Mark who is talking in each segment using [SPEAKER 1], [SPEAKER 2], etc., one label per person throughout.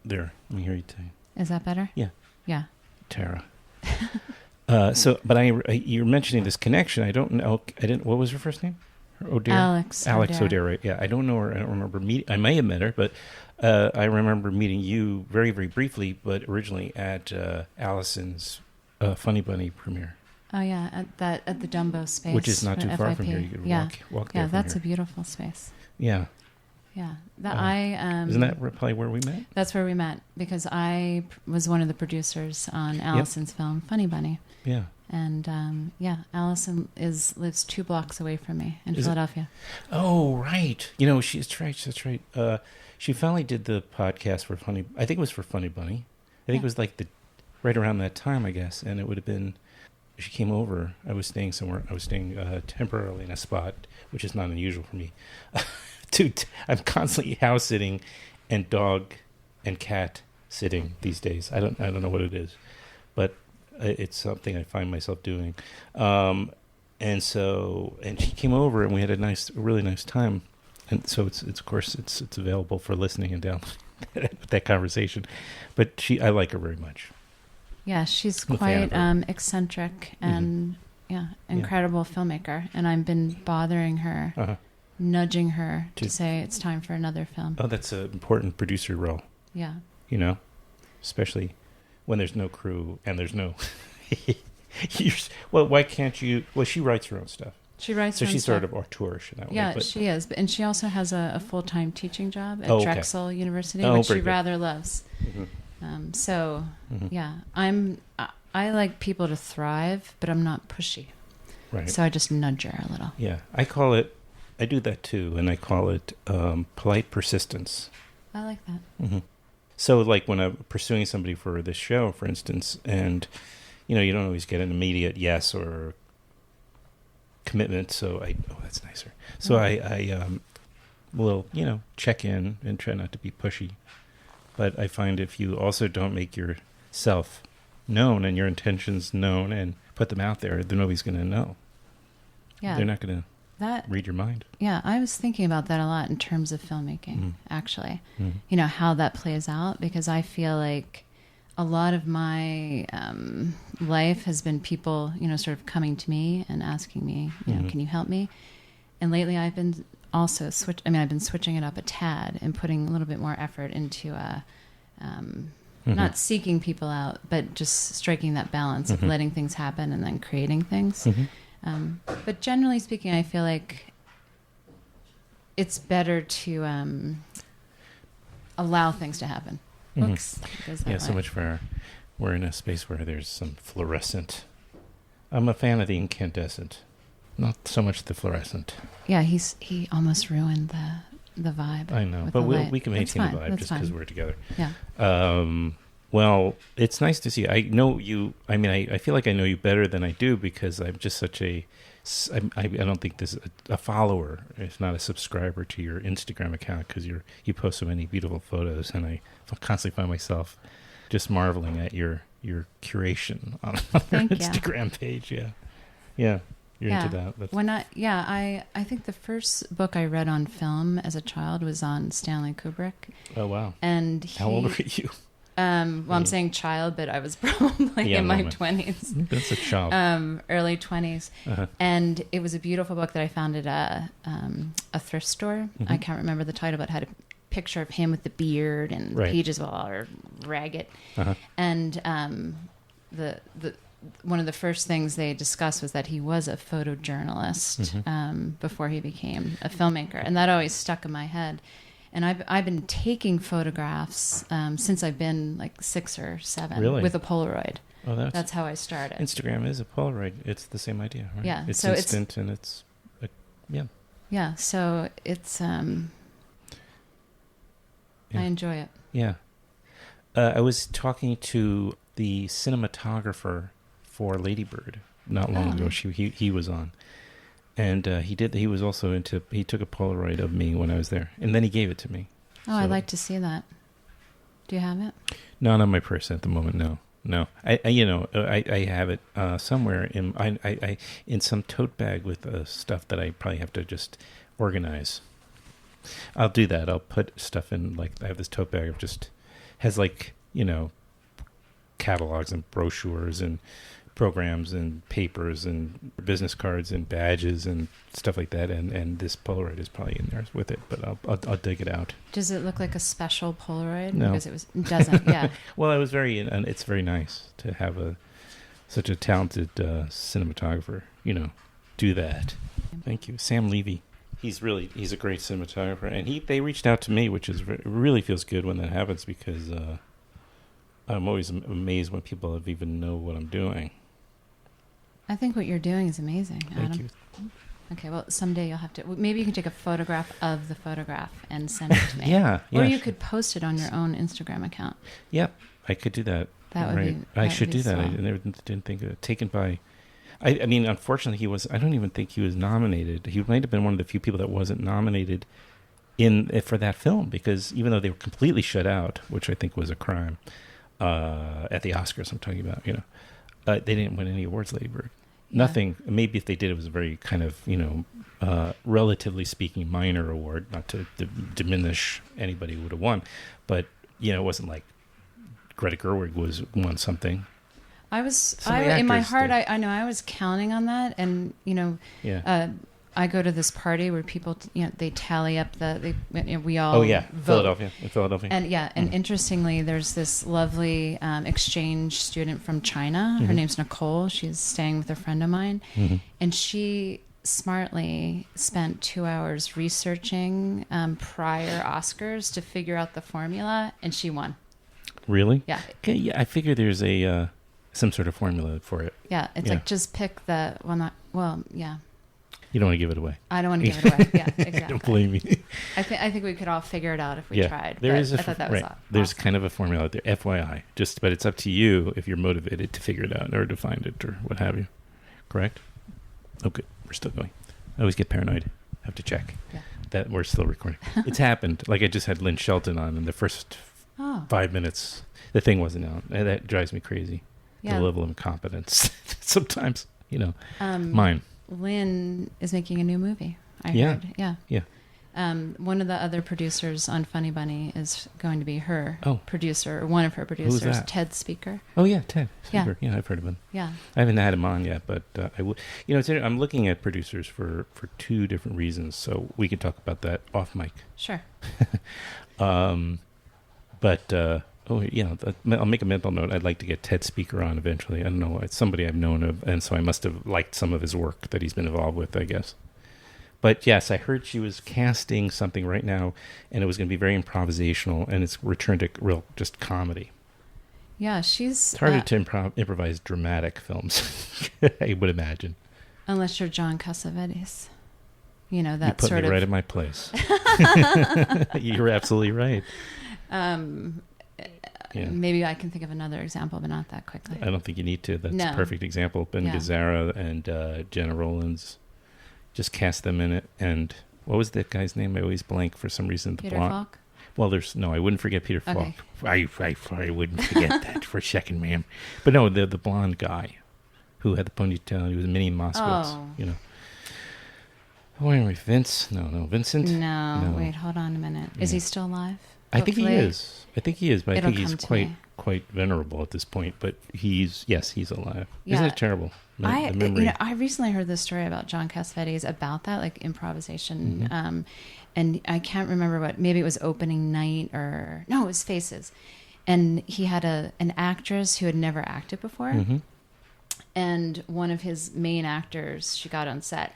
[SPEAKER 1] There, let me hear you tell you.
[SPEAKER 2] Is that better?
[SPEAKER 1] Yeah.
[SPEAKER 2] Yeah.
[SPEAKER 1] Tara. You're mentioning this connection. I don't know. What was her first name?
[SPEAKER 2] Alex
[SPEAKER 1] O'Dare. Right? Yeah. I don't know her. I don't remember I may have met her, but I remember meeting you very, very briefly, but originally at Allison's Funny Bunny premiere.
[SPEAKER 2] Oh yeah, at the Dumbo space,
[SPEAKER 1] which is not too far from here. You could walk there.
[SPEAKER 2] Yeah, that's
[SPEAKER 1] here.
[SPEAKER 2] A beautiful space.
[SPEAKER 1] Yeah.
[SPEAKER 2] Yeah,
[SPEAKER 1] isn't that probably where we met?
[SPEAKER 2] That's where we met because I was one of the producers on Allison's film Funny Bunny.
[SPEAKER 1] Yeah.
[SPEAKER 2] And Allison lives 2 blocks away from me in Philadelphia.
[SPEAKER 1] Oh, right. That's right. She finally did the podcast for Funny. I think it was for Funny Bunny. I think it was like right around that time, I guess, and it would have been. She came over. I was staying somewhere. I was staying temporarily in a spot, which is not unusual for me. Dude, I'm constantly house sitting and dog and cat sitting these days. I don't know what it is, but it's something I find myself doing. And she came over and we had a really nice time. And so it's of course it's available for listening and down that conversation. But I like her very much.
[SPEAKER 2] Yeah, she's quite eccentric and incredible filmmaker. And I've been bothering her, nudging her to say it's time for another film.
[SPEAKER 1] Oh, that's an important producer role.
[SPEAKER 2] Yeah.
[SPEAKER 1] Especially when there's no crew and there's no... why can't you... Well, she writes her own stuff.
[SPEAKER 2] She writes her own
[SPEAKER 1] stuff. So she's
[SPEAKER 2] sort
[SPEAKER 1] of auteurish in that way.
[SPEAKER 2] Yeah, she is. And she also has a full-time teaching job at Drexel University, which she rather loves. Mm-hmm. I like people to thrive, but I'm not pushy.
[SPEAKER 1] Right.
[SPEAKER 2] So I just nudge her a little.
[SPEAKER 1] Yeah. I do that too, and I call it polite persistence.
[SPEAKER 2] I like that.
[SPEAKER 1] Mm-hmm. So like when I'm pursuing somebody for this show, for instance, and, you don't always get an immediate yes or commitment. So that's nicer. So I will, check in and try not to be pushy. But I find if you also don't make yourself known and your intentions known and put them out there, then nobody's going to know.
[SPEAKER 2] Yeah.
[SPEAKER 1] They're not going to read your mind.
[SPEAKER 2] Yeah, I was thinking about that a lot in terms of filmmaking, actually. Mm-hmm. How that plays out, because I feel like a lot of my life has been people, sort of coming to me and asking me, can you help me? And lately I've been also I've been switching it up a tad and putting a little bit more effort into not seeking people out, but just striking that balance of letting things happen and then creating things. Mm-hmm. But generally speaking, I feel like it's better to allow things to happen. Oops.
[SPEAKER 1] So much for we're in a space where there's some fluorescent. I'm a fan of the incandescent. Not so much the fluorescent.
[SPEAKER 2] Yeah, he almost ruined the vibe.
[SPEAKER 1] I know, but we can maintain the vibe just because we're together.
[SPEAKER 2] Yeah.
[SPEAKER 1] Well, it's nice to see. I know you. I mean, I feel like I know you better than I do because I'm just such a. I don't think this is a follower, if not a subscriber to your Instagram account, because you post so many beautiful photos, and I constantly find myself just marveling at your curation on your Instagram page. Yeah. You're into that.
[SPEAKER 2] I think the first book I read on film as a child was on Stanley Kubrick.
[SPEAKER 1] Oh, wow.
[SPEAKER 2] And
[SPEAKER 1] how old were you?
[SPEAKER 2] I'm saying child, but I was probably in my 20s.
[SPEAKER 1] That's a child.
[SPEAKER 2] Early 20s. Uh-huh. And it was a beautiful book that I found at a thrift store. Mm-hmm. I can't remember the title, but it had a picture of him with the beard and pages are ragged. Uh-huh. And one of the first things they discussed was that he was a photojournalist before he became a filmmaker. And that always stuck in my head. And I've been taking photographs since I've been like 6 or 7 with a Polaroid. Oh, that's how I started.
[SPEAKER 1] Instagram is a Polaroid. It's the same idea, right?
[SPEAKER 2] Yeah.
[SPEAKER 1] It's instant and it's,
[SPEAKER 2] Yeah, so it's, I enjoy it.
[SPEAKER 1] Yeah. I was talking to the cinematographer for Lady Bird not long ago. He was on. And he was also he took a Polaroid of me when I was there. And then he gave it to me.
[SPEAKER 2] Oh, I'd like to see that. Do you have it?
[SPEAKER 1] No, not my purse at the moment, no. I have it somewhere in some tote bag with stuff that I probably have to just organize. I'll do that. I'll put stuff in, like I have this tote bag of just has like, you know, catalogs and brochures and programs and papers and business cards and badges and stuff like that, and this Polaroid is probably in there with it, but I'll dig it out.
[SPEAKER 2] Does it look like a special Polaroid?
[SPEAKER 1] No.
[SPEAKER 2] Because it doesn't. Yeah.
[SPEAKER 1] Well, it's very nice to have such a talented cinematographer, you know, do that. Thank you, Sam Levy. He's a great cinematographer, and they reached out to me, which is it really feels good when that happens, because I'm always amazed when people even know what I'm doing.
[SPEAKER 2] I think what you're doing is amazing, Adam.
[SPEAKER 1] Thank you.
[SPEAKER 2] Okay, well, someday you'll have to... Maybe you can take a photograph of the photograph and send it to me.
[SPEAKER 1] Yeah.
[SPEAKER 2] Or you could post it on your own Instagram account.
[SPEAKER 1] Yep, I could do that.
[SPEAKER 2] That would be...
[SPEAKER 1] I should do that.
[SPEAKER 2] Swell.
[SPEAKER 1] I never didn't think of it. Taken by... I mean, unfortunately, I don't even think he was nominated. He might have been one of the few people that wasn't nominated for that film, because even though they were completely shut out, which I think was a crime, at the Oscars I'm talking about, you know, they didn't win any awards, Lady Bird. Nothing. Maybe if they did, it was a very kind of, you know, relatively speaking, minor award. Not to diminish anybody who would have won, but you know, it wasn't like Greta Gerwig won something.
[SPEAKER 2] In my heart, I know I was counting on that, and you know, I go to this party where people, you know, they tally up we all vote.
[SPEAKER 1] Philadelphia.
[SPEAKER 2] And interestingly, there's this lovely exchange student from China. Her name's Nicole. She's staying with a friend of mine, and she smartly spent 2 hours researching prior Oscars to figure out the formula, and she won.
[SPEAKER 1] Really?
[SPEAKER 2] Yeah.
[SPEAKER 1] Okay, yeah, I figure there's some sort of formula for it.
[SPEAKER 2] Yeah, it's like just pick the yeah.
[SPEAKER 1] You don't want to give it away.
[SPEAKER 2] I don't want to give it away. Yeah, exactly.
[SPEAKER 1] Don't blame me.
[SPEAKER 2] I think we could all figure it out if we tried.
[SPEAKER 1] I
[SPEAKER 2] thought that was awesome.
[SPEAKER 1] There's kind of a formula out there, FYI. But it's up to you if you're motivated to figure it out or to find it or what have you. Correct? Okay, we're still going. I always get paranoid. I have to check that we're still recording. It's happened. Like I just had Lynn Shelton on, in the first 5 minutes, the thing wasn't out, and that drives me crazy. The level of incompetence sometimes, you know, mine.
[SPEAKER 2] Lynn is making a new movie. I heard.
[SPEAKER 1] Yeah.
[SPEAKER 2] One of the other producers on Funny Bunny is going to be her producer, or one of her producers,
[SPEAKER 1] Who's that?
[SPEAKER 2] Ted Speaker.
[SPEAKER 1] Oh yeah, Ted Speaker. Yeah, I've heard of him.
[SPEAKER 2] Yeah.
[SPEAKER 1] I haven't had him on yet, but I will. You know, I'm looking at producers for two different reasons, so we can talk about that off mic.
[SPEAKER 2] Sure.
[SPEAKER 1] I'll make a mental note. I'd like to get Ted Speaker on eventually. I don't know. It's somebody I've known of, and so I must have liked some of his work that he's been involved with, I guess. But yes, I heard she was casting something right now, and it was going to be very improvisational, and it's returned to real just comedy.
[SPEAKER 2] Yeah, she's...
[SPEAKER 1] It's harder to improvise dramatic films, I would imagine.
[SPEAKER 2] Unless you're John Cassavetes. You know, that
[SPEAKER 1] you put
[SPEAKER 2] sort
[SPEAKER 1] me
[SPEAKER 2] of...
[SPEAKER 1] right in my place. You're absolutely right.
[SPEAKER 2] Maybe I can think of another example, but not that quickly.
[SPEAKER 1] I don't think you need to. That's a perfect example. Ben Gazzara and Jenna Rollins. Just cast them in it. And what was that guy's name? I always blank for some reason.
[SPEAKER 2] Peter Falk?
[SPEAKER 1] Well, I wouldn't forget Peter Falk. I wouldn't forget that for a second, ma'am. But no, the blonde guy who had the ponytail. He was Minnie Moskowitz, you know. Wait, Vince? No, Vincent?
[SPEAKER 2] No, wait, hold on a minute. Is he still alive?
[SPEAKER 1] I think he is, but I think he's
[SPEAKER 2] quite
[SPEAKER 1] venerable at this point. But he's alive.
[SPEAKER 2] Yeah.
[SPEAKER 1] Isn't it terrible?
[SPEAKER 2] I recently heard this story about John Cassavetes about that, like improvisation, and I can't remember maybe it was opening night it was Faces, and he had an actress who had never acted before, and one of his main actors, she got on set,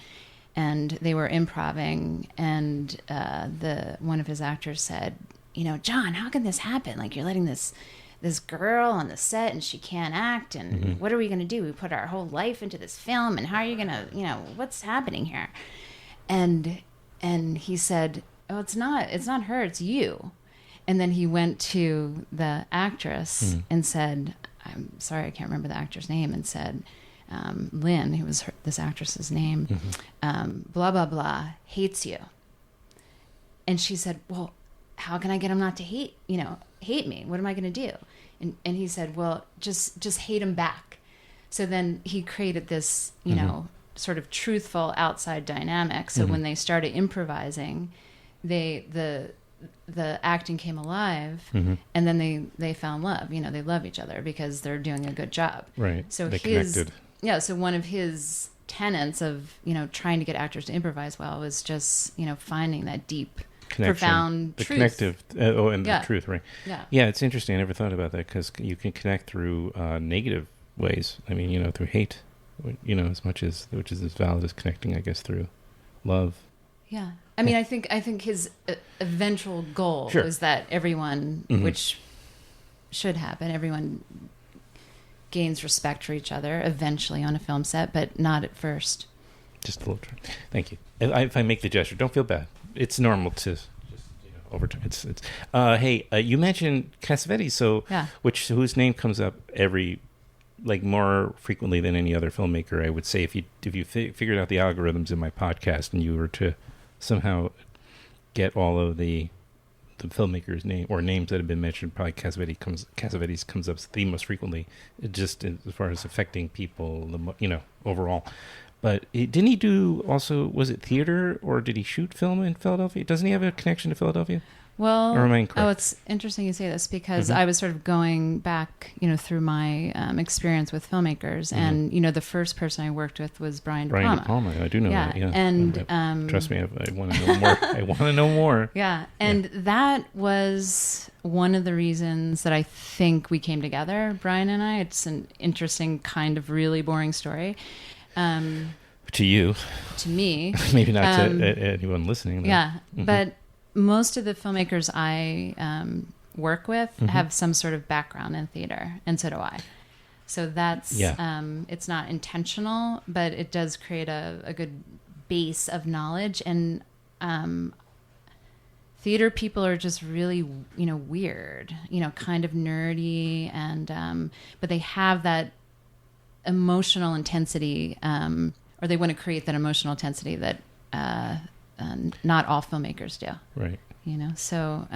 [SPEAKER 2] and they were improvising, and one of his actors said, you know, John, how can this happen? Like, you're letting this girl on the set and she can't act, and what are we going to do? We put our whole life into this film, and how are you going to, you know, what's happening here? And he said, oh, it's not her, it's you. And then he went to the actress and said, I'm sorry, I can't remember the actor's name, and said, Lynn, who was this actress's name, blah, blah, blah, hates you. And she said, well, how can I get him not to hate me? What am I going to do? And he said, well, just hate him back. So then he created this, you know, sort of truthful outside dynamic. So when they started improvising, the the acting came alive, and then they fell in love. They love each other because they're doing a good job.
[SPEAKER 1] Right.
[SPEAKER 2] So
[SPEAKER 1] they connected.
[SPEAKER 2] Yeah. So one of his tenets of trying to get actors to improvise well was just finding that deep, profound
[SPEAKER 1] the
[SPEAKER 2] truth.
[SPEAKER 1] connective, and
[SPEAKER 2] Yeah.
[SPEAKER 1] the truth, right?
[SPEAKER 2] Yeah.
[SPEAKER 1] Yeah, it's interesting. I never thought about that because you can connect through negative ways. I mean, through hate, as much as which is as valid as connecting, I guess, through love.
[SPEAKER 2] Yeah. I mean, I think his eventual goal
[SPEAKER 1] Sure.
[SPEAKER 2] was that everyone, which should happen, everyone gains respect for each other eventually on a film set, but not at first.
[SPEAKER 1] Just a little try. Thank you. If I make the gesture, don't feel bad. It's normal to just over time. It's. Hey, you mentioned Cassavetes, so
[SPEAKER 2] Yeah.
[SPEAKER 1] whose name comes up more frequently than any other filmmaker. I would say if you figured out the algorithms in my podcast and you were to somehow get all of the filmmaker's name or names that have been mentioned, probably Cassavetes comes up the most frequently, just as far as affecting people, overall. But didn't he do also, was it theater or did he shoot film in Philadelphia? Doesn't he have a connection to Philadelphia?
[SPEAKER 2] Well,
[SPEAKER 1] or am I incorrect?
[SPEAKER 2] it's interesting you say this because I was sort of going back, through my experience with filmmakers, and the first person I worked with was Brian De Palma.
[SPEAKER 1] Brian De Palma, I do know that. Yeah,
[SPEAKER 2] and
[SPEAKER 1] trust me, I want to know more. I want to know more.
[SPEAKER 2] Yeah, and that was one of the reasons that I think we came together, Brian and I. It's an interesting kind of really boring story.
[SPEAKER 1] To you,
[SPEAKER 2] to me,
[SPEAKER 1] maybe not to anyone listening. Though.
[SPEAKER 2] Yeah, but most of the filmmakers I work with have some sort of background in theater, and so do I. So that's it's not intentional, but it does create a good base of knowledge. And theater people are just really weird, kind of nerdy, and but they have that emotional intensity, or they want to create that emotional intensity that not all filmmakers do.
[SPEAKER 1] Right.
[SPEAKER 2] So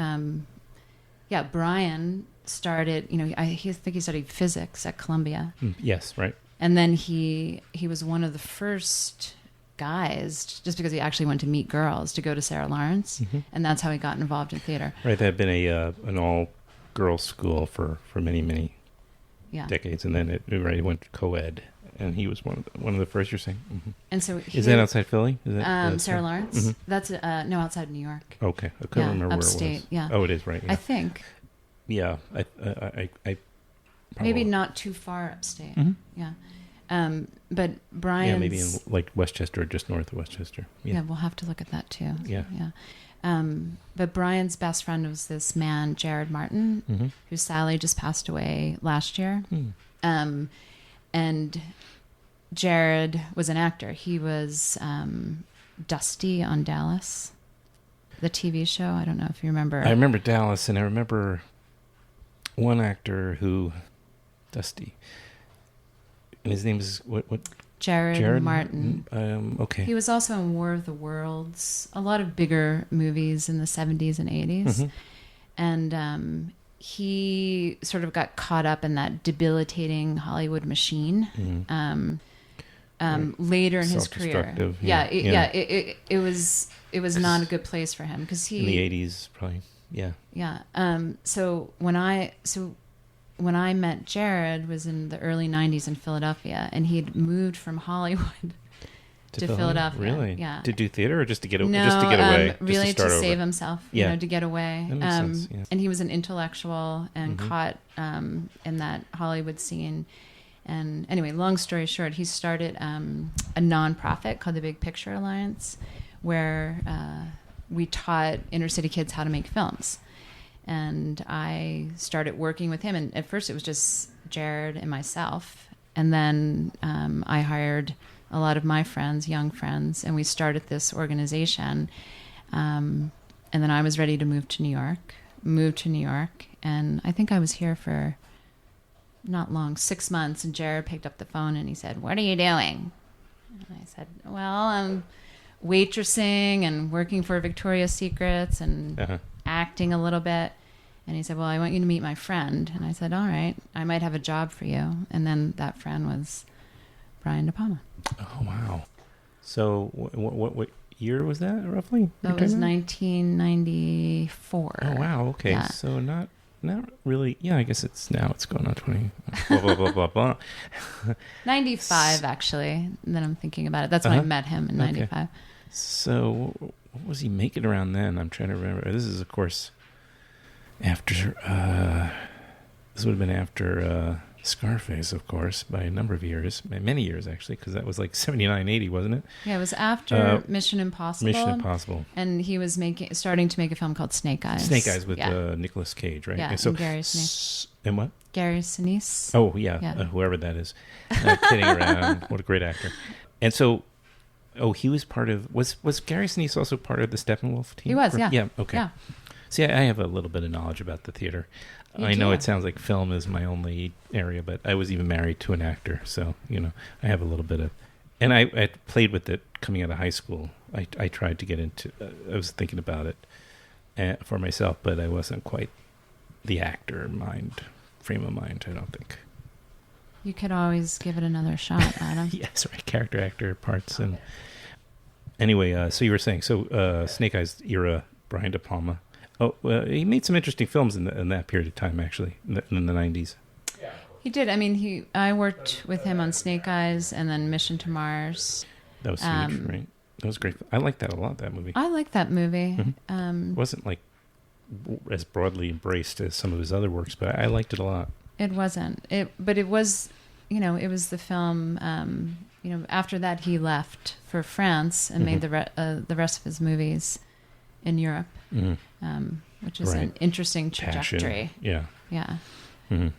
[SPEAKER 2] Brian started, I think he studied physics at Columbia.
[SPEAKER 1] Yes, right.
[SPEAKER 2] And then he was one of the first guys, just because he actually went to meet girls, to go to Sarah Lawrence, and that's how he got involved in theater.
[SPEAKER 1] Right, that had been an all-girls school for many decades, and then it went co-ed. And he was one of the first. You're saying,
[SPEAKER 2] and so
[SPEAKER 1] is that outside Philly? Is that
[SPEAKER 2] Sarah Lawrence? That's no, outside New York.
[SPEAKER 1] Okay, I couldn't remember
[SPEAKER 2] upstate,
[SPEAKER 1] where it was.
[SPEAKER 2] Yeah,
[SPEAKER 1] oh, it is right. Yeah.
[SPEAKER 2] I think.
[SPEAKER 1] Yeah, I
[SPEAKER 2] maybe not too far upstate. Yeah, but Brian.
[SPEAKER 1] Yeah, maybe in Westchester, or just north of Westchester.
[SPEAKER 2] Yeah, we'll have to look at that too.
[SPEAKER 1] Yeah.
[SPEAKER 2] But Brian's best friend was this man, Jared Martin, who sadly just passed away last year. And Jared was an actor. He was Dusty on Dallas, the TV show. I don't know if you remember.
[SPEAKER 1] I remember Dallas, and I remember one actor who, Dusty, and his name is what?
[SPEAKER 2] Jared Martin.
[SPEAKER 1] Okay.
[SPEAKER 2] He was also in War of the Worlds, a lot of bigger movies in the 70s and 80s. And he sort of got caught up in that debilitating Hollywood machine later in his career. It was not a good place for him because he
[SPEAKER 1] in the 80s probably.
[SPEAKER 2] So when I met Jared was in the early 90s in Philadelphia, and he'd moved from Hollywood to Philadelphia.
[SPEAKER 1] Really?
[SPEAKER 2] Yeah.
[SPEAKER 1] To do theater or just to get away?
[SPEAKER 2] Really
[SPEAKER 1] to
[SPEAKER 2] save himself, to get away.
[SPEAKER 1] That makes sense, yeah.
[SPEAKER 2] And he was an intellectual and caught in that Hollywood scene. And anyway, long story short, he started a nonprofit called the Big Picture Alliance, where we taught inner city kids how to make films. And I started working with him. And at first it was just Jared and myself. And then I hired a lot of my friends, young friends, and we started this organization. And then I was ready to moved to New York. And I think I was here for not long, 6 months. And Jared picked up the phone and he said, "What are you doing?" And I said, "Well, I'm waitressing and working for Victoria's Secrets and acting a little bit." And he said, "Well, I want you to meet my friend." And I said, "All right, I might have a job for you." And then that friend was Brian De Palma.
[SPEAKER 1] Oh, wow. So what year was that roughly?
[SPEAKER 2] That was 1994.
[SPEAKER 1] Oh wow. Okay.
[SPEAKER 2] Yeah.
[SPEAKER 1] So not really. Yeah, I guess it's going on 20. Blah blah blah blah blah.
[SPEAKER 2] 95 actually. And then I'm thinking about it. That's when I met him in 95.
[SPEAKER 1] Okay. So what was he making around then? I'm trying to remember. This is of course after. This would have been after Scarface, of course, by a number of years, many years actually, because that was like 79, 80, wasn't it?
[SPEAKER 2] Yeah, it was after Mission Impossible.
[SPEAKER 1] Mission Impossible.
[SPEAKER 2] And he was starting to make a film called Snake Eyes.
[SPEAKER 1] Snake Eyes with Nicolas Cage, right?
[SPEAKER 2] Yeah,
[SPEAKER 1] so,
[SPEAKER 2] and Gary Sinise.
[SPEAKER 1] And what?
[SPEAKER 2] Gary Sinise.
[SPEAKER 1] Oh, yeah, whoever that is. Kidding around. What a great actor. And so, he was part of, was Gary Sinise also part of the Steppenwolf team?
[SPEAKER 2] He was, yeah.
[SPEAKER 1] Yeah, okay.
[SPEAKER 2] Yeah.
[SPEAKER 1] See, I have a little bit of knowledge about the theater. I know it sounds like film is my only area, but I was even married to an actor, so I have a little bit of. And I played with it coming out of high school. I tried to get into. I was thinking about it for myself, but I wasn't quite the actor frame of mind. I don't think.
[SPEAKER 2] You could always give it another shot, Adam.
[SPEAKER 1] Yes, right. Character actor parts and. Anyway, so you were saying Snake Eyes era, Brian De Palma. Oh, he made some interesting films in that period of time, actually, in the 90s.
[SPEAKER 2] He did. I mean, I worked with him on Snake Eyes and then Mission to Mars.
[SPEAKER 1] That was huge, right? That was great. I liked that a lot, that movie.
[SPEAKER 2] I like that movie.
[SPEAKER 1] It wasn't like as broadly embraced as some of his other works, but I liked it a lot.
[SPEAKER 2] It wasn't. But it was, it was the film, after that he left for France and made the rest of his movies in Europe. Which is an interesting trajectory.
[SPEAKER 1] Passion. Yeah.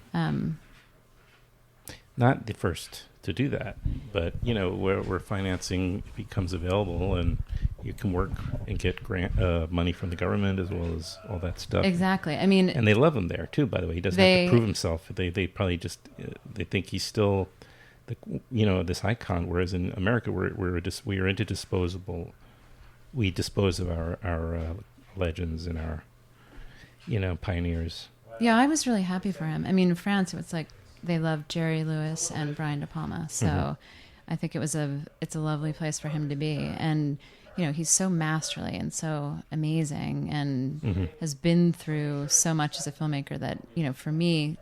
[SPEAKER 1] Not the first to do that, but where financing becomes available and you can work and get grant money from the government as well as all that stuff.
[SPEAKER 2] Exactly. I mean,
[SPEAKER 1] and they love him there too. By the way, he doesn't have to prove himself. They probably just they think he's still this icon. Whereas in America, we are into disposable. We dispose of our legends and our pioneers.
[SPEAKER 2] Yeah, I was really happy for him. I mean, in France, it's like they love Jerry Lewis and Brian De Palma, so I think it's a lovely place for him to be. And he's so masterly and so amazing, and has been through so much as a filmmaker that for me,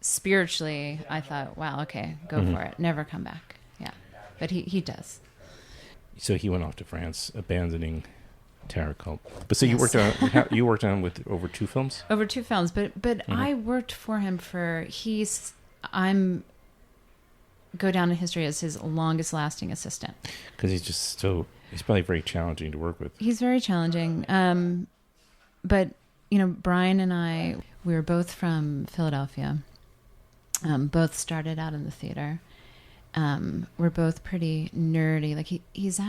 [SPEAKER 2] spiritually, I thought, wow, okay, go for it, never come back. Yeah, but he does.
[SPEAKER 1] So he went off to France, abandoning Culp. But so you worked on with over 2 films?
[SPEAKER 2] Over 2 films, but I worked for him go down in history as his longest lasting assistant. Because
[SPEAKER 1] he's probably very challenging to work with.
[SPEAKER 2] He's very challenging. But Brian and I, we were both from Philadelphia. Both started out in the theater. We're both pretty nerdy. Like he's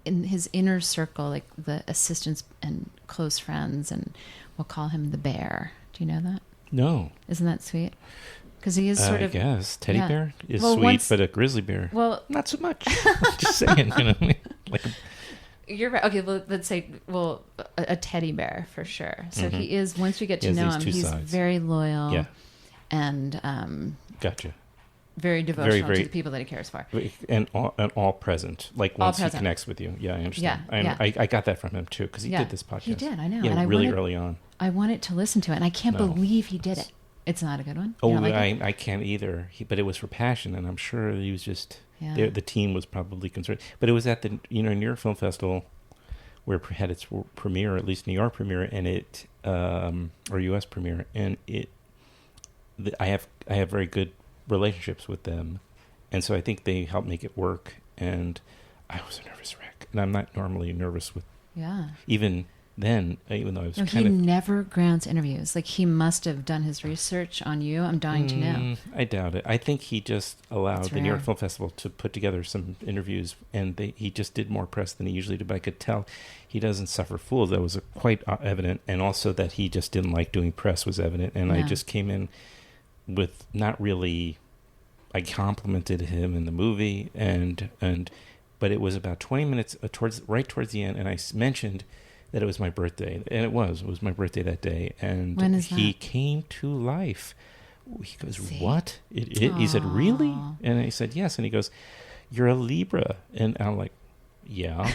[SPEAKER 2] in his inner circle, like the assistants and close friends, and we'll call him the bear. Do you know that?
[SPEAKER 1] No.
[SPEAKER 2] Isn't that sweet? Because he is sort of.
[SPEAKER 1] I guess teddy bear is sweet, but a grizzly bear, not so much. Just saying,
[SPEAKER 2] You're right. Okay, well, let's say, a teddy bear for sure. So he is. Once we get to know him, he's very loyal. Yeah. And
[SPEAKER 1] gotcha.
[SPEAKER 2] Very devotional to the people that he cares for,
[SPEAKER 1] and all present. Like once he connects with you, I understand. Yeah, I got that from him too because he did this podcast.
[SPEAKER 2] He did, I know.
[SPEAKER 1] Yeah, and really early on.
[SPEAKER 2] I wanted to listen to it, and I can't believe he did it. It's not a good one.
[SPEAKER 1] I can't either. But it was for passion, and I'm sure he was just. Yeah. The team was probably concerned, but it was at the New York Film Festival where it had its premiere, at least New York premiere, and it or U.S. premiere, and I have very good relationships with them, and so I think they helped make it work. And I was a nervous wreck, and I'm not normally nervous with even then, even though I was he
[SPEAKER 2] never grants interviews. Like he must have done his research on you. I'm dying to know.
[SPEAKER 1] I doubt it. I think he just allowed the New York Film Festival to put together some interviews, and he just did more press than he usually did, but I could tell he doesn't suffer fools. That was quite evident, and also that he just didn't like doing press was evident, and I just came in with not really. I complimented him in the movie, but it was about 20 minutes towards the end, and I mentioned that it was my birthday, and it was my birthday that day, and
[SPEAKER 2] when is
[SPEAKER 1] he
[SPEAKER 2] that?
[SPEAKER 1] Came to life. He goes, "What?" He said, "Really?" And I said, "Yes." And he goes, you're a Libra. And I'm like, yeah.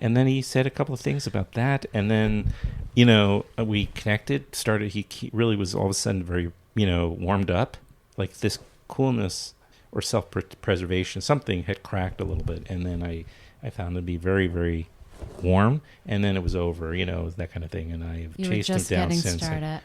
[SPEAKER 1] And then he said a couple of things about that. And then, we connected, he really was all of a sudden very, warmed up. Like this coolness or self-preservation, something had cracked a little bit. And then I found him to be very, very warm. And then it was over, that kind of thing. And I have chased him down since. You were just getting started.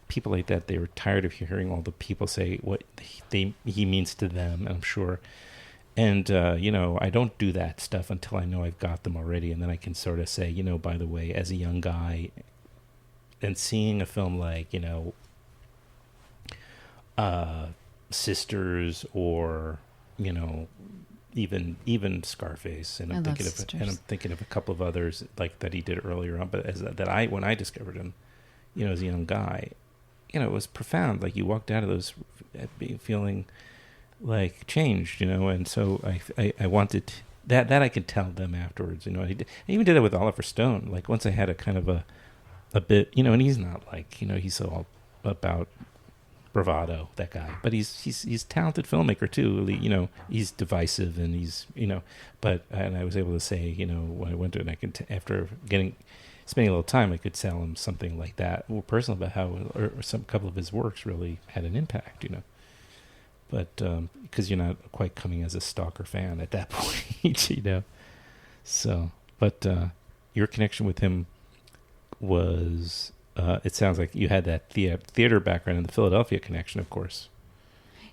[SPEAKER 1] People like that, they were tired of hearing all the people say what he means to them, I'm sure. And, I don't do that stuff until I know I've got them already. And then I can sort of say, by the way, as a young guy and seeing a film like, Sisters or, even Scarface. And I'm thinking of a couple of others like that he did earlier on. But when I discovered him, as a young guy, it was profound. Like you walked out of those feeling like changed, and so I wanted that I could tell them afterwards. I even did it with Oliver Stone. Like once I had a kind of a bit, and he's not like, he's all about bravado, that guy, but he's a talented filmmaker too. He's divisive and he's, but I was able to say, when I went to it, I could after spending a little time, I could tell him something like that, more personal about how, or some couple of his works really had an impact, But because you're not quite coming as a stalker fan at that point, So, but your connection with him was, it sounds like you had that theater background and the Philadelphia connection, of course.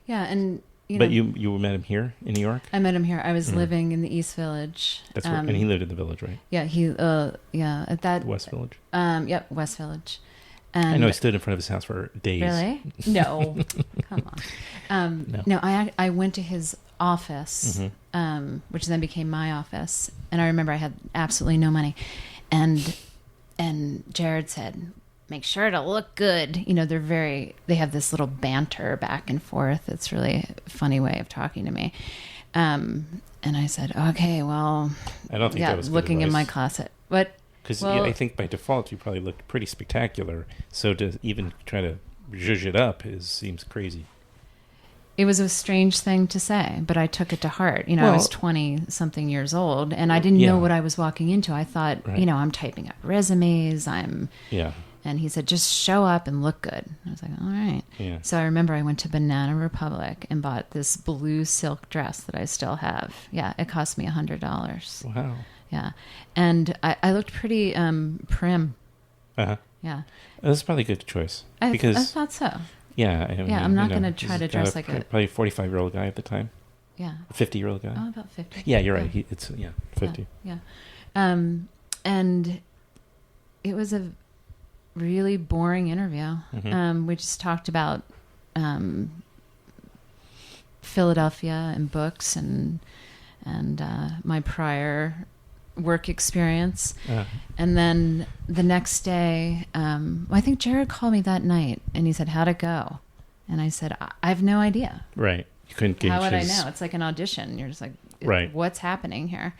[SPEAKER 2] Yeah, and
[SPEAKER 1] but you met him here in New York?
[SPEAKER 2] I met him here. I was living in the East Village.
[SPEAKER 1] That's where, and he lived in the Village, right?
[SPEAKER 2] Yeah, at that
[SPEAKER 1] West Village.
[SPEAKER 2] Yep, West Village. And
[SPEAKER 1] I know I stood in front of his house for days.
[SPEAKER 2] Really? No, come on. No, I went to his office, which then became my office, and I remember I had absolutely no money, and Jared said, make sure to look good. They have this little banter back and forth. It's really a funny way of talking to me. And I said, okay, well,
[SPEAKER 1] I don't think that was
[SPEAKER 2] looking in my closet. What?
[SPEAKER 1] Because I think by default, you probably looked pretty spectacular. So to even try to zhuzh it up seems crazy.
[SPEAKER 2] It was a strange thing to say, but I took it to heart. I was 20-something years old, and I didn't know what I was walking into. I thought, right. I'm typing up resumes. And he said, just show up and look good. I was like, all right. Yeah. So I remember I went to Banana Republic and bought this blue silk dress that I still have. Yeah, it cost me $100.
[SPEAKER 1] Wow.
[SPEAKER 2] Yeah. And I looked pretty prim.
[SPEAKER 1] Uh-huh.
[SPEAKER 2] Yeah.
[SPEAKER 1] That's probably a good choice.
[SPEAKER 2] I thought so.
[SPEAKER 1] Yeah.
[SPEAKER 2] I'm not going to try to dress like a...
[SPEAKER 1] Probably a 45-year-old guy at the time.
[SPEAKER 2] Yeah.
[SPEAKER 1] A 50-year-old guy.
[SPEAKER 2] Oh, about 50.
[SPEAKER 1] Yeah, you're right. 50.
[SPEAKER 2] Yeah. And it was a really boring interview. We just talked about Philadelphia and books and my prior work experience. And then the next day, I think Jared called me that night and he said, how'd it go? And I said, I have no idea.
[SPEAKER 1] Right. You couldn't gauge
[SPEAKER 2] How would I know? It's like an audition. You're just like,
[SPEAKER 1] right.
[SPEAKER 2] What's happening here?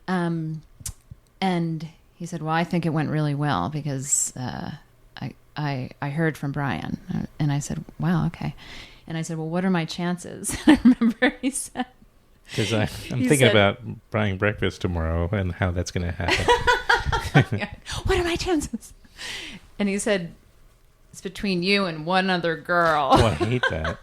[SPEAKER 2] And he said, well, I think it went really well because I I heard from Brian. And I said, wow, okay. And I said, well, what are my chances? And I remember he said,
[SPEAKER 1] because I'm thinking about buying breakfast tomorrow and how that's going to happen.
[SPEAKER 2] Yeah. What are my chances? And he said, it's between you and one other girl.
[SPEAKER 1] Oh, I hate that.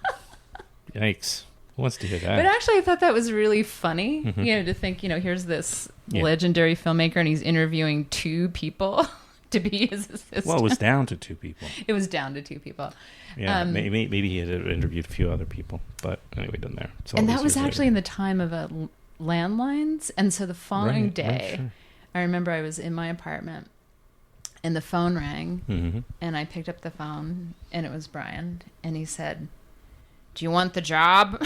[SPEAKER 1] Yikes. Who wants to hear that?
[SPEAKER 2] But actually, I thought that was really funny, to think, here's this legendary filmmaker and he's interviewing 2 people to be his assistant.
[SPEAKER 1] Well, it was down to 2 people.
[SPEAKER 2] It was down to 2 people.
[SPEAKER 1] Yeah, maybe he had interviewed a few other people, but anyway, doesn't matter.
[SPEAKER 2] And that was actually in the time of landlines. And so the following day, sure. I remember I was in my apartment and the phone rang and I picked up the phone and it was Brian. And he said, do you want the job?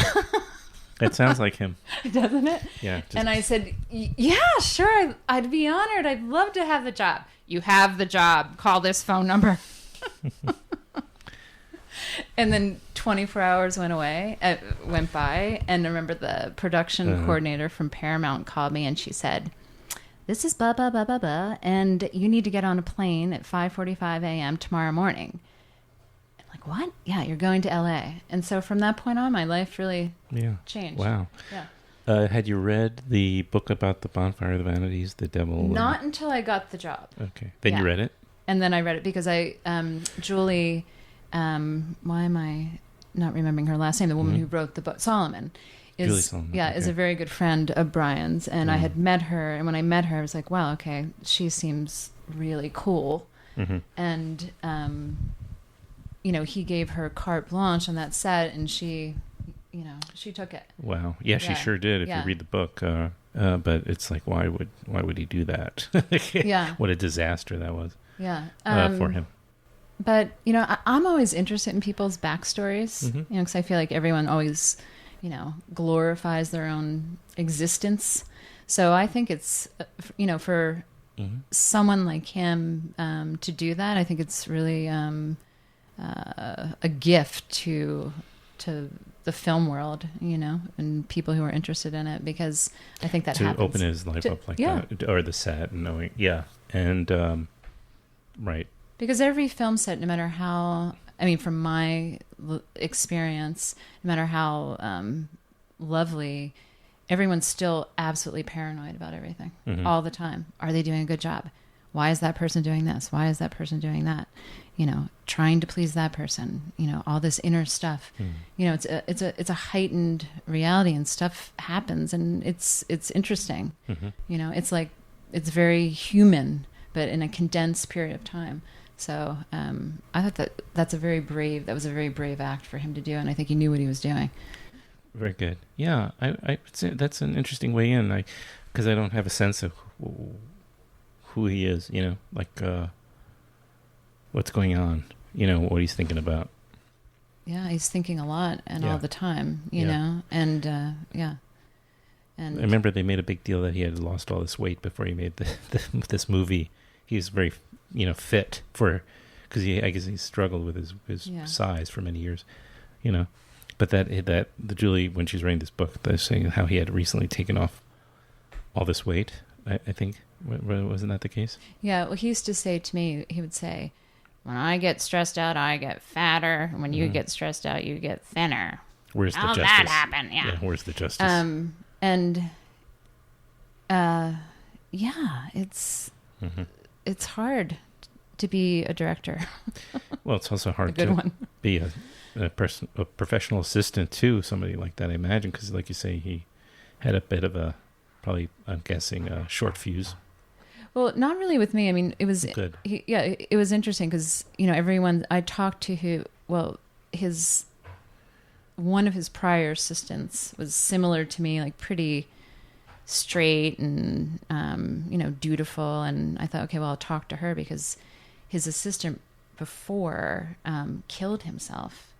[SPEAKER 1] It sounds like him.
[SPEAKER 2] Doesn't it?
[SPEAKER 1] Yeah.
[SPEAKER 2] And I said, yeah, sure. I'd be honored. I'd love to have the job. You have the job. Call this phone number. And then 24 hours went by. And I remember the production coordinator from Paramount called me and she said, this is blah, blah, blah, blah, blah. And you need to get on a plane at 5:45 a.m. tomorrow morning. I'm like, what? Yeah, you're going to LA. And so from that point on, my life really changed.
[SPEAKER 1] Wow.
[SPEAKER 2] Yeah.
[SPEAKER 1] Had you read the book about the Bonfire of the Vanities, The Devil?
[SPEAKER 2] Not until I got the job.
[SPEAKER 1] Okay. Then you read it? And
[SPEAKER 2] then I read it because Julie, why am I not remembering her last name? The woman who wrote the book, Solomon.
[SPEAKER 1] Julie Solomon.
[SPEAKER 2] Yeah, is a very good friend of Brian's. And I had met her. And when I met her, I was like, wow, okay, she seems really cool. And, he gave her carte blanche on that set and she took it.
[SPEAKER 1] Wow. Yeah, she sure did if you read the book. But it's like, why would he do that?
[SPEAKER 2] Yeah.
[SPEAKER 1] What a disaster that was.
[SPEAKER 2] Yeah.
[SPEAKER 1] For him.
[SPEAKER 2] But, I'm always interested in people's backstories, because I feel like everyone always, glorifies their own existence. So I think it's, for someone like him to do that, I think it's really a gift to the film world, and people who are interested in it, because I think that
[SPEAKER 1] to
[SPEAKER 2] happens.
[SPEAKER 1] Open his life up like that, or the set, and knowing, and right.
[SPEAKER 2] Because every film set, no matter how, from my experience, no matter how lovely, everyone's still absolutely paranoid about everything all the time. Are they doing a good job? Why is that person doing this? Why is that person doing that? Trying to please that person, all this inner stuff, it's a heightened reality and stuff happens and it's interesting. It's like, it's very human, but in a condensed period of time. So, I thought that was a very brave act for him to do. And I think he knew what he was doing.
[SPEAKER 1] Very good. Yeah. I that's an interesting way in, because I don't have a sense of who he is, what's going on, what he's thinking about.
[SPEAKER 2] Yeah, he's thinking a lot and all the time, you know, and And
[SPEAKER 1] I remember they made a big deal that he had lost all this weight before he made this movie. He was very, fit because I guess he struggled with his size for many years, But that the Julie, when she's writing this book, they're saying how he had recently taken off all this weight. I think wasn't that the case?
[SPEAKER 2] Yeah, well, he used to say to me, he would say, "When I get stressed out, I get fatter. When you get stressed out, you get thinner."
[SPEAKER 1] Where's the justice?
[SPEAKER 2] How that happen? Yeah.
[SPEAKER 1] Where's the justice?
[SPEAKER 2] It's hard to be a director.
[SPEAKER 1] Well, it's also hard to be a professional assistant to somebody like that, I imagine, because like you say, he had a bit of I'm guessing, a short fuse.
[SPEAKER 2] Well, not really with me. It was
[SPEAKER 1] good.
[SPEAKER 2] It was interesting because, everyone I talked to one of his prior assistants was similar to me, like pretty straight and, dutiful. And I thought, okay, well, I'll talk to her because his assistant before killed himself.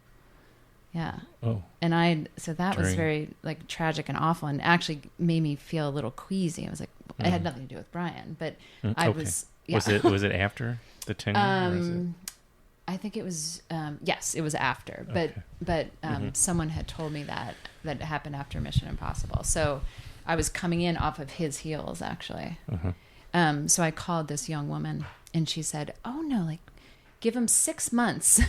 [SPEAKER 2] Yeah. Oh. And so that was very tragic and awful and actually made me feel a little queasy. I was like, it had nothing to do with Brian, but I was,
[SPEAKER 1] Was it after the tenure?
[SPEAKER 2] I think it was, yes, it was after, but someone had told me that it happened after Mission Impossible. So I was coming in off of his heels actually. So I called this young woman and she said, "Oh no, give him 6 months.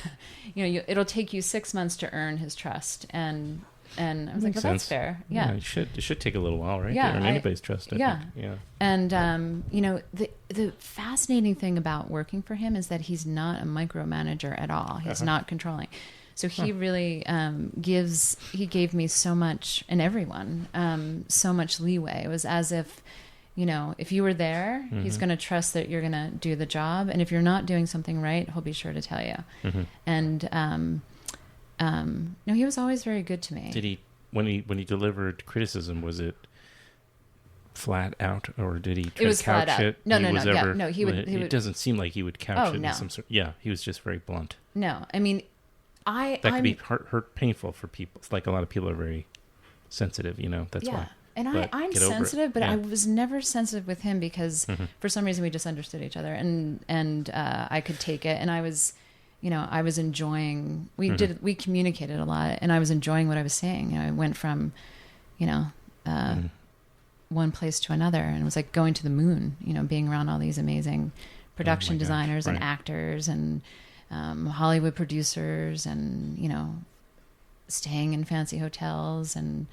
[SPEAKER 2] It'll take you 6 months to earn his trust. And I was like, well, that's fair. Yeah.
[SPEAKER 1] It should take a little while, right?
[SPEAKER 2] Yeah,
[SPEAKER 1] To earn anybody's trust, I think. Yeah.
[SPEAKER 2] And, the fascinating thing about working for him is that he's not a micromanager at all. He's not controlling. So he really he gave me so much, and everyone, so much leeway. It was as if, if you were there, he's going to trust that you're going to do the job. And if you're not doing something right, he'll be sure to tell you. And, no, he was always very good to me.
[SPEAKER 1] Did he, when he delivered criticism, was it flat out, or did he try to couch it?
[SPEAKER 2] No. He would.
[SPEAKER 1] It doesn't seem like he would couch it in some sort. Yeah, he was just very blunt.
[SPEAKER 2] No, I mean,
[SPEAKER 1] that could be painful for people. It's like a lot of people are very sensitive. That's why.
[SPEAKER 2] And I'm sensitive, but I was never sensitive with him because for some reason we just understood each other, and I could take it, and I was enjoying. We communicated a lot, and I was enjoying what I was saying. I went from, one place to another, and it was like going to the moon. Being around all these amazing production designers and actors and Hollywood producers, and staying in fancy hotels, and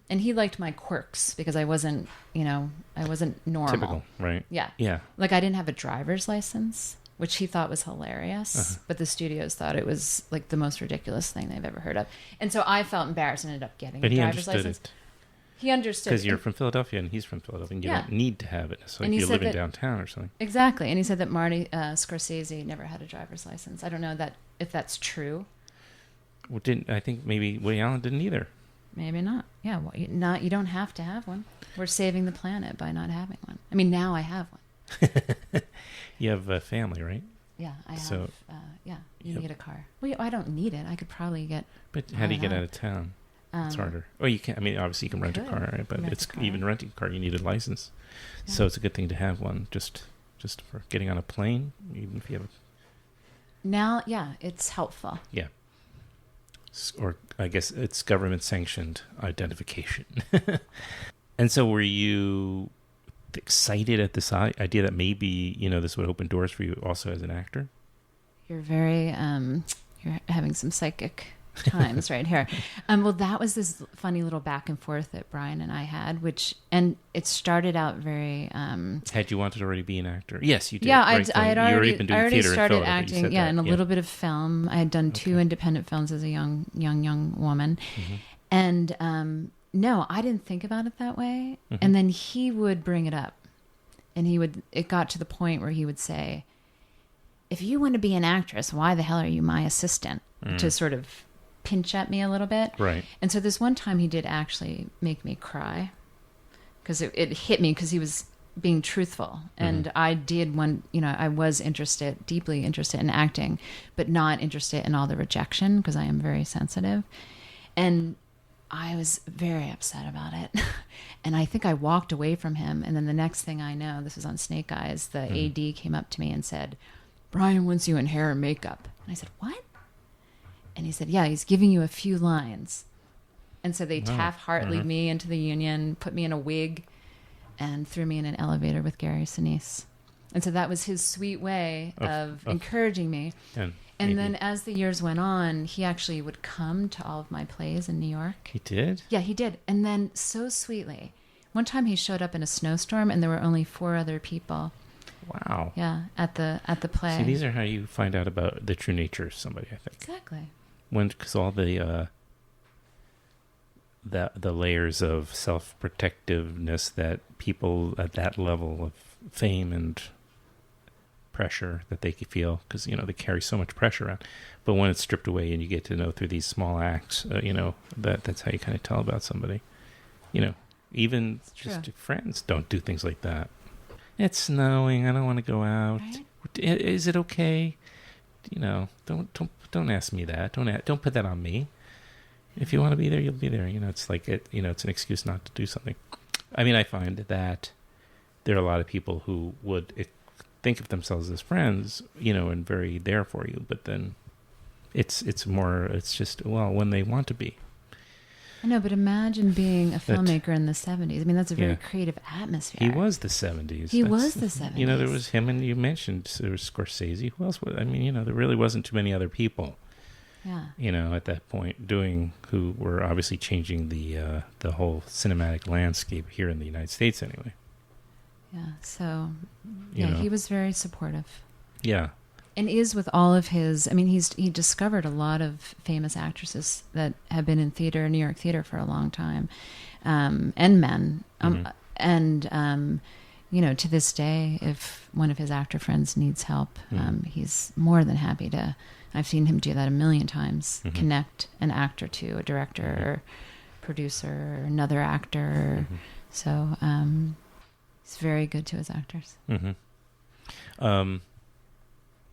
[SPEAKER 2] he liked my quirks because I wasn't normal.
[SPEAKER 1] Typical, right?
[SPEAKER 2] Yeah.
[SPEAKER 1] Yeah.
[SPEAKER 2] Like I didn't have a driver's license, which he thought was hilarious, but the studios thought it was like the most ridiculous thing they've ever heard of. And so I felt embarrassed and ended up getting a driver's license. He understood.
[SPEAKER 1] Because you're from Philadelphia and he's from Philadelphia, and you don't need to have it. So if you're living downtown or something.
[SPEAKER 2] Exactly. And he said that Marty Scorsese never had a driver's license. I don't know if that's true.
[SPEAKER 1] Well, I think maybe Woody Allen didn't either.
[SPEAKER 2] Maybe not. Yeah, well, you don't have to have one. We're saving the planet by not having one. I mean, now I have one.
[SPEAKER 1] You have a family, right?
[SPEAKER 2] Yeah, I have. You need a car. Well, I don't need it. I could probably get.
[SPEAKER 1] But how do you get out of town? It's harder. Oh, you can. I mean, obviously you can rent a car, right? But even renting a car, you need a license. Yeah. So it's a good thing to have one, just for getting on a plane, even if you have.
[SPEAKER 2] Now, it's helpful.
[SPEAKER 1] Yeah. Or I guess it's government sanctioned identification. And so, were you excited at this idea that maybe this would open doors for you also as an actor?
[SPEAKER 2] You're very you're having some psychic times right here. Well, that was this funny little back and forth that Brian and I had, and it started out very.
[SPEAKER 1] Had you wanted to already be an actor? Yes, you did.
[SPEAKER 2] Yeah,
[SPEAKER 1] right?
[SPEAKER 2] I had already
[SPEAKER 1] been doing theater
[SPEAKER 2] started acting. Yeah, and a little bit of film. I had done 2 independent films as a young woman, and no, I didn't think about it that way. And then he would bring it up, and it got to the point where he would say, "If you want to be an actress, why the hell are you my assistant?" To sort of pinch at me a little bit.
[SPEAKER 1] Right. And
[SPEAKER 2] so this one time he did actually make me cry because it hit me because he was being truthful. And I was deeply interested in acting, but not interested in all the rejection because I am very sensitive. And I was very upset about it. And I think I walked away from him. And then the next thing I know, this was on Snake Eyes, the AD came up to me and said, "Brian wants you in hair and makeup." And I said, "What?" And he said, "Yeah, he's giving you a few lines." And so they Taft-Hartley'd me into the union, put me in a wig, and threw me in an elevator with Gary Sinise. And so that was his sweet way of encouraging me. And then as the years went on, he actually would come to all of my plays in New York.
[SPEAKER 1] He did?
[SPEAKER 2] Yeah, he did. And then so sweetly, one time he showed up in a snowstorm and there were only 4 other people.
[SPEAKER 1] Wow.
[SPEAKER 2] Yeah, at the play.
[SPEAKER 1] See, these are how you find out about the true nature of somebody, I think.
[SPEAKER 2] Exactly.
[SPEAKER 1] Because all the layers of self-protectiveness that people at that level of fame and pressure that they can feel, because they carry so much pressure around, but when it's stripped away and you get to know through these small acts, that's how you kind of tell about somebody. Even just friends don't do things like that. It's snowing. I don't want to go out. Right? Is it okay? Don't ask me that. Don't put that on me. If you want to be there, you'll be there. It's like it's an excuse not to do something. I mean, I find that there are a lot of people who would think of themselves as friends, and very there for you, but then it's just when they want to be.
[SPEAKER 2] I know, but imagine being a filmmaker in the 70s. I mean, that's a very creative atmosphere.
[SPEAKER 1] He was the 70s.
[SPEAKER 2] He was the 70s.
[SPEAKER 1] You know, there was him, and you mentioned there was Scorsese. Who else was? I mean, you know, there really wasn't too many other people.
[SPEAKER 2] Yeah.
[SPEAKER 1] You know, at that point, who were obviously changing the whole cinematic landscape here in the United States, anyway.
[SPEAKER 2] Yeah. So,
[SPEAKER 1] You know.
[SPEAKER 2] he was very supportive.
[SPEAKER 1] Yeah.
[SPEAKER 2] And is with all of his, I mean, he discovered a lot of famous actresses that have been in theater, New York theater for a long time, and men. You know, to this day, if one of his actor friends needs help, he's more than happy to, I've seen him do that a million times, connect an actor to a director or producer or another actor. So he's very good to his actors.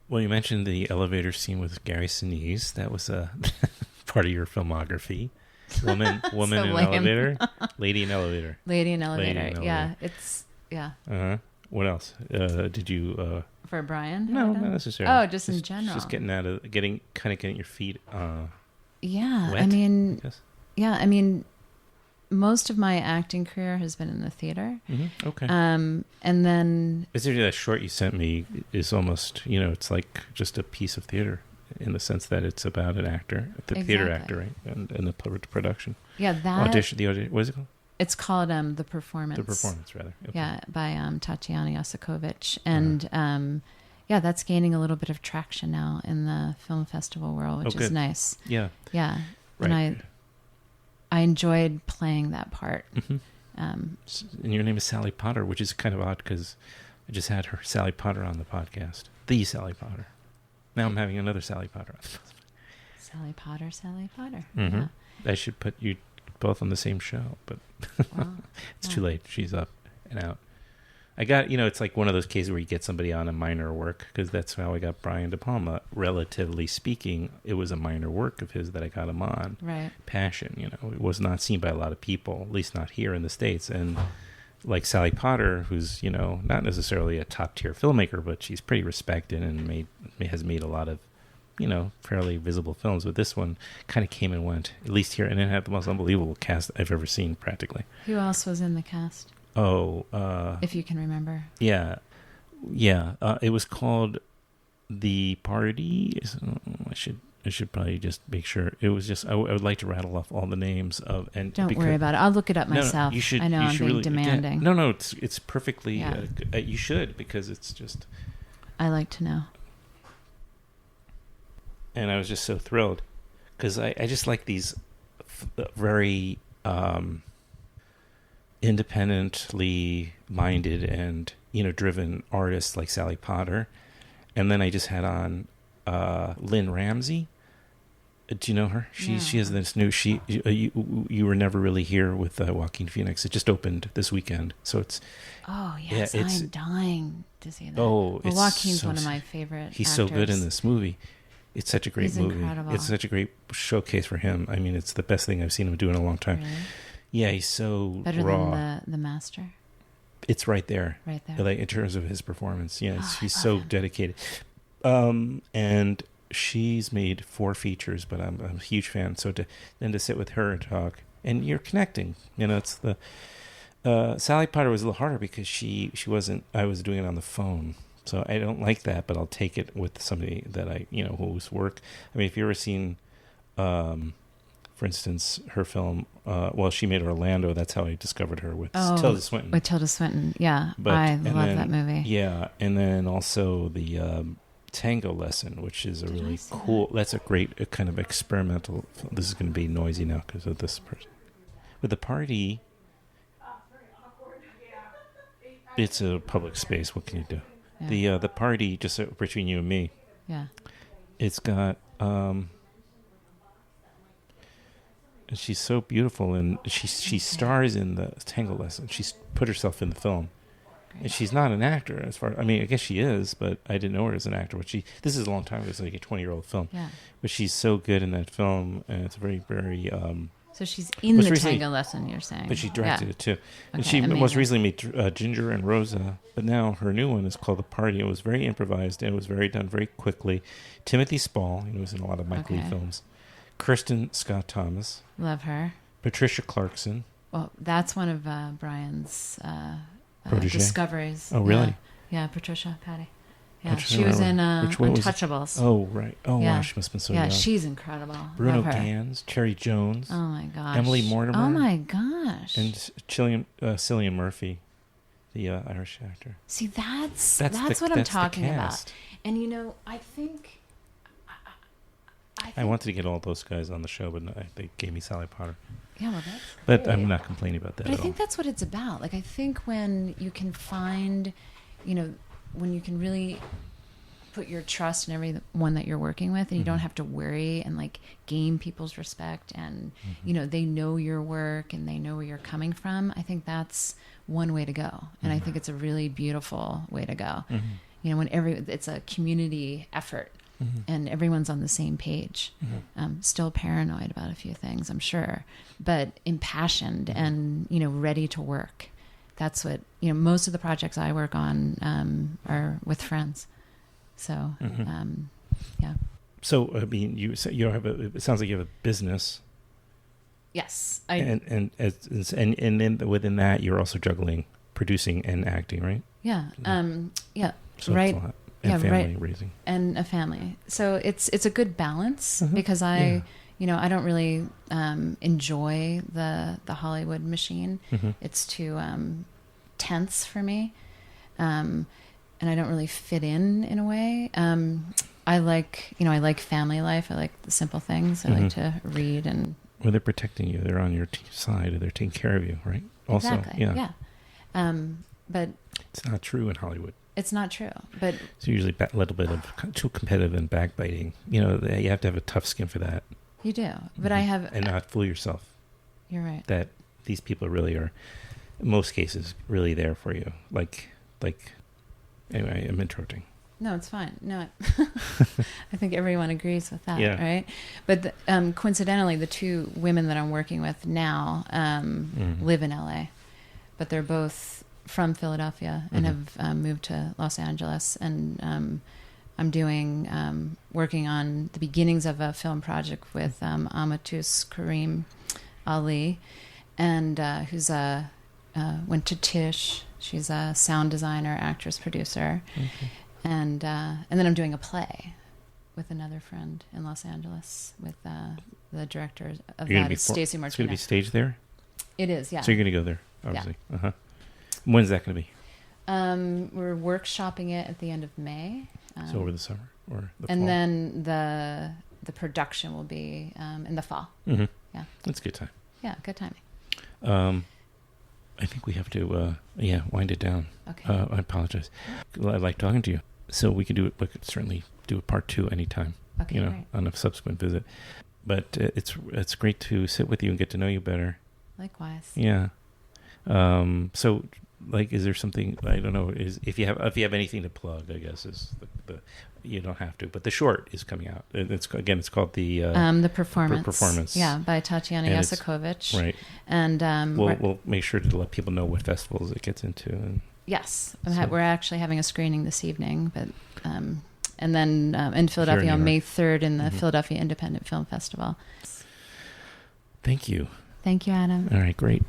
[SPEAKER 1] Well, you mentioned the elevator scene with Gary Sinise. That was a part of your filmography. Woman
[SPEAKER 2] So
[SPEAKER 1] in
[SPEAKER 2] lame.
[SPEAKER 1] elevator, lady in elevator.
[SPEAKER 2] Lady in Elevator.
[SPEAKER 1] Lady in Elevator.
[SPEAKER 2] Yeah, it's, yeah.
[SPEAKER 1] What else? Did you?
[SPEAKER 2] For Brian?
[SPEAKER 1] No, not necessarily.
[SPEAKER 2] Oh, just in general.
[SPEAKER 1] Just getting your feet.
[SPEAKER 2] Yeah,
[SPEAKER 1] wet,
[SPEAKER 2] I mean,
[SPEAKER 1] yes.
[SPEAKER 2] yeah, I mean, most of my acting career has been in the theater.
[SPEAKER 1] Okay.
[SPEAKER 2] And then
[SPEAKER 1] Is there that short you sent me is almost, you know, it's like just a piece of theater in the sense that it's about an actor, the theater actor, right, and the production.
[SPEAKER 2] yeah, that
[SPEAKER 1] Audition. What is it called?
[SPEAKER 2] it's called The Performance.
[SPEAKER 1] The Performance, rather. Okay.
[SPEAKER 2] Yeah, by Tatiana Yosikovich, and yeah, that's gaining a little bit of traction now in the film festival world, which is nice.
[SPEAKER 1] Yeah.
[SPEAKER 2] Yeah,
[SPEAKER 1] Right.
[SPEAKER 2] and I enjoyed playing that part.
[SPEAKER 1] And your name is Sally Potter, which is kind of odd because I just had Sally Potter on the podcast. The Sally Potter. Now I'm having another Sally Potter.
[SPEAKER 2] Sally Potter.
[SPEAKER 1] Yeah. I should put you both on the same show, but it's too late. She's up and out. I got, you know, it's like one of those cases where you get somebody on a minor work, because that's how I got Brian De Palma. Relatively speaking, it was a minor work of his that I got him on.
[SPEAKER 2] Right.
[SPEAKER 1] Passion, you know, it was not seen by a lot of people, at least not here in the States. And like Sally Potter, who's, you know, not necessarily a top tier filmmaker, but she's pretty respected and has made a lot of, you know, fairly visible films. But this one kind of came and went, at least here, and it had the most unbelievable cast I've ever seen, practically.
[SPEAKER 2] Who else was in the cast?
[SPEAKER 1] If
[SPEAKER 2] you can remember.
[SPEAKER 1] Yeah. It was called The Party. I should probably just make sure. It was just I would like to rattle off all the names of and.
[SPEAKER 2] Don't worry about it. I'll look it up myself.
[SPEAKER 1] No, you should.
[SPEAKER 2] I know I'm being
[SPEAKER 1] really,
[SPEAKER 2] demanding.
[SPEAKER 1] No, it's perfectly. You should, because it's just.
[SPEAKER 2] I like to know.
[SPEAKER 1] And I was just so thrilled because I just like these very. Independently minded and, you know, driven artists like Sally Potter. And then I just had on Lynn Ramsey. Do you know her? She has this new you were never really here with Joaquin Phoenix. It just opened this weekend, so it's
[SPEAKER 2] yes, I'm dying to see that. Joaquin's one of my favorite.
[SPEAKER 1] He's
[SPEAKER 2] actors.
[SPEAKER 1] so good in this movie. It's such a great movie.
[SPEAKER 2] Incredible.
[SPEAKER 1] It's such a great showcase for him. I mean, it's the best thing I've seen him do in a long time.
[SPEAKER 2] Really?
[SPEAKER 1] Yeah, he's so
[SPEAKER 2] better
[SPEAKER 1] raw.
[SPEAKER 2] than the Master.
[SPEAKER 1] It's right there.
[SPEAKER 2] Right there.
[SPEAKER 1] Like in terms of his performance. Yeah, he's so dedicated. And she's made 4 features, but I'm a huge fan. So to sit with her and talk, and you're connecting. You know, it's the Sally Potter was a little harder because she wasn't. I was doing it on the phone, so I don't like that. But I'll take it with somebody that I, you know, whose work. I mean, if you ever seen. For instance, her film, she made Orlando. That's how I discovered her with Tilda Swinton.
[SPEAKER 2] With Tilda Swinton, yeah. I love that movie.
[SPEAKER 1] Yeah, and then also the Tango Lesson, which is a really cool, that's a great kind of experimental, this is going to be noisy now because of this person. With The Party, it's a public space, what can you do? Yeah. The Party, just between you and me, it's got... she's so beautiful, and she stars in the Tango Lesson. She's put herself in the film. Great. And she's not an actor I guess she is, but I didn't know her as an actor. But this is a long time ago. It's like a 20-year-old film. Yeah. But she's so good in that film, and it's very, very...
[SPEAKER 2] so she's in the Tango Lesson, you're saying.
[SPEAKER 1] But she directed it too. And she most recently made Ginger and Rosa, but now her new one is called The Party. It was very improvised, and it was done very quickly. Timothy Spall, was in a lot of Mike Leigh films. Kristen Scott Thomas.
[SPEAKER 2] Love her.
[SPEAKER 1] Patricia Clarkson.
[SPEAKER 2] Well, that's one of Brian's
[SPEAKER 1] Protege?
[SPEAKER 2] discoveries.
[SPEAKER 1] Oh, really?
[SPEAKER 2] Yeah, Patricia, Patty.
[SPEAKER 1] I
[SPEAKER 2] Yeah,
[SPEAKER 1] just
[SPEAKER 2] she was in
[SPEAKER 1] remember. Which one was it?
[SPEAKER 2] Untouchables.
[SPEAKER 1] Oh, right. Oh,
[SPEAKER 2] Yeah.
[SPEAKER 1] wow. She must have been so
[SPEAKER 2] Yeah,
[SPEAKER 1] young.
[SPEAKER 2] she's incredible.
[SPEAKER 1] Bruno
[SPEAKER 2] Love her.
[SPEAKER 1] Gans, Cherry Jones,
[SPEAKER 2] Oh my gosh.
[SPEAKER 1] Emily Mortimer.
[SPEAKER 2] Oh my gosh.
[SPEAKER 1] And Cillian Murphy, the Irish actor.
[SPEAKER 2] See, that's
[SPEAKER 1] the-
[SPEAKER 2] what I'm
[SPEAKER 1] that's the
[SPEAKER 2] talking about.
[SPEAKER 1] cast.
[SPEAKER 2] And you know, I think
[SPEAKER 1] I wanted to get all those guys on the show, but no, they gave me Sally Potter.
[SPEAKER 2] yeah, well, that's
[SPEAKER 1] But
[SPEAKER 2] great.
[SPEAKER 1] I'm not complaining about that
[SPEAKER 2] But I
[SPEAKER 1] at
[SPEAKER 2] think
[SPEAKER 1] all.
[SPEAKER 2] that's what it's about. Like, I think when you can find, you know, when you can really put your trust in everyone that you're working with, and you don't have to worry and like gain people's respect, and you know, they know your work and they know where you're coming from. I think that's one way to go, and I think it's a really beautiful way to go. You know, when it's a community effort. And everyone's on the same page. Still paranoid about a few things, I'm sure, but impassioned and, you know, ready to work. That's what, you know, most of the projects I work on are with friends. So, yeah.
[SPEAKER 1] So, I mean, you have it sounds like you have a business.
[SPEAKER 2] Yes.
[SPEAKER 1] And then within that, you're also juggling producing and acting, right?
[SPEAKER 2] Yeah. Yeah.
[SPEAKER 1] So
[SPEAKER 2] Right.
[SPEAKER 1] That's a lot. And family
[SPEAKER 2] right.
[SPEAKER 1] raising.
[SPEAKER 2] And a family. So it's a good balance because you know, I don't really enjoy the Hollywood machine. It's too tense for me. And I don't really fit in a way. I like family life. I like the simple things. I like to read and.
[SPEAKER 1] Well, they're protecting you. They're on your side. They're taking care of you, right? Also,
[SPEAKER 2] exactly. Yeah. But
[SPEAKER 1] it's not true in Hollywood.
[SPEAKER 2] It's not true, but
[SPEAKER 1] it's usually a little bit of too competitive and backbiting. You know, you have to have a tough skin for that.
[SPEAKER 2] You do, but I have,
[SPEAKER 1] and not fool yourself.
[SPEAKER 2] You're right.
[SPEAKER 1] That these people really are, in most cases, really there for you. Like. Anyway, I'm interrupting.
[SPEAKER 2] No, it's fine. No, I think everyone agrees with that,
[SPEAKER 1] yeah.
[SPEAKER 2] Right? But coincidentally, the two women that I'm working with now live in LA, but they're both from Philadelphia and have moved to Los Angeles, and I'm working on the beginnings of a film project with Amatus Kareem Ali, and who's went to Tisch. She's a sound designer, actress, producer, and then I'm doing a play with another friend in Los Angeles with the director of that, Stacey Martinez.
[SPEAKER 1] It's going to be staged there?
[SPEAKER 2] It is, yeah.
[SPEAKER 1] So you're going to go there, obviously.
[SPEAKER 2] Yeah.
[SPEAKER 1] When's that going to be?
[SPEAKER 2] We're workshopping it at the end of May.
[SPEAKER 1] So over the summer or the fall?
[SPEAKER 2] And then the production will be in the fall.
[SPEAKER 1] Yeah.
[SPEAKER 2] That's
[SPEAKER 1] a good time.
[SPEAKER 2] Yeah, good timing.
[SPEAKER 1] I think we have to, wind it down.
[SPEAKER 2] Okay.
[SPEAKER 1] I apologize. Well, I like talking to you. So we could certainly do a part 2 anytime.
[SPEAKER 2] Okay, great.
[SPEAKER 1] On a subsequent visit. But it's great to sit with you and get to know you better.
[SPEAKER 2] Likewise.
[SPEAKER 1] Yeah. So, like, is there something, I don't know, if you have anything to plug, I guess is the you don't have to, but the short is coming out. It's called the Performance.
[SPEAKER 2] Yeah, by Tatiana Yasakovic.
[SPEAKER 1] Right.
[SPEAKER 2] And
[SPEAKER 1] we'll make sure to let people know what festivals it gets into. And
[SPEAKER 2] yes, we're actually having a screening this evening, but and then in Philadelphia on May 3rd in the Philadelphia Independent Film Festival.
[SPEAKER 1] Thank you.
[SPEAKER 2] Thank you, Adam.
[SPEAKER 1] All right, great.